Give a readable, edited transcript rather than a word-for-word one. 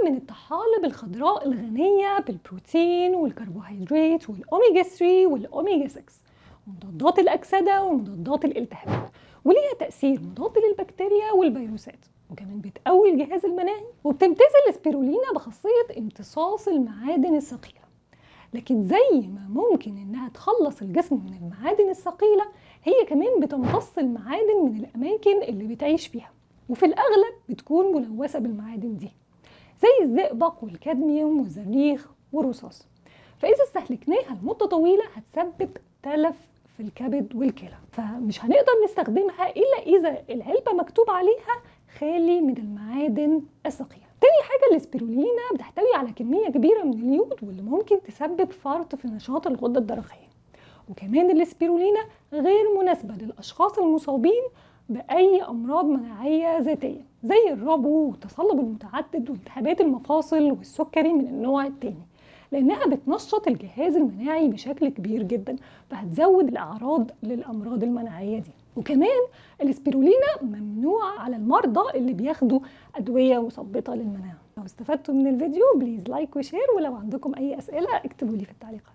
من الطحالب الخضراء الغنية بالبروتين والكربوهيدرات والأوميجا 3 والأوميجا 6 ومضادات الأكسدة ومضادات الالتهابات، وليها تأثير مضاد للبكتيريا والفيروسات، وكمان بتقوي الجهاز المناعي. وبتمتاز الاسبirulina بخاصية امتصاص المعادن الثقيلة، لكن زي ما ممكن انها تخلص الجسم من المعادن الثقيلة، هي كمان بتمتص المعادن من الأماكن اللي بتعيش فيها، وفي الأغلب بتكون ملوثة بالمعادن دي زي الزئبق والكادميوم والزريخ والرصاص. فإذا استهلكناها لمدة طويلة هتسبب تلف في الكبد والكلى، فمش هنقدر نستخدمها إلا إذا العلبة مكتوب عليها خالي من المعادن الثقيلة. تاني حاجة الاسبirulina بتحتوي على كمية كبيرة من اليود، واللي ممكن تسبب فرط في نشاط الغدة الدرقية. وكمان الاسبirulina غير مناسبة للأشخاص المصابين بأي أمراض مناعية ذاتية زي الربو والتصلب المتعدد والتهابات المفاصل والسكري من النوع الثاني، لأنها بتنشط الجهاز المناعي بشكل كبير جدا، فهتزود الأعراض للأمراض المناعية دي. وكمان الاسبirulina ممنوع على المرضى اللي بياخدوا أدوية مثبطة للمناعة. لو استفدتوا من الفيديو بليز لايك وشير، ولو عندكم أي أسئلة اكتبوا لي في التعليقات.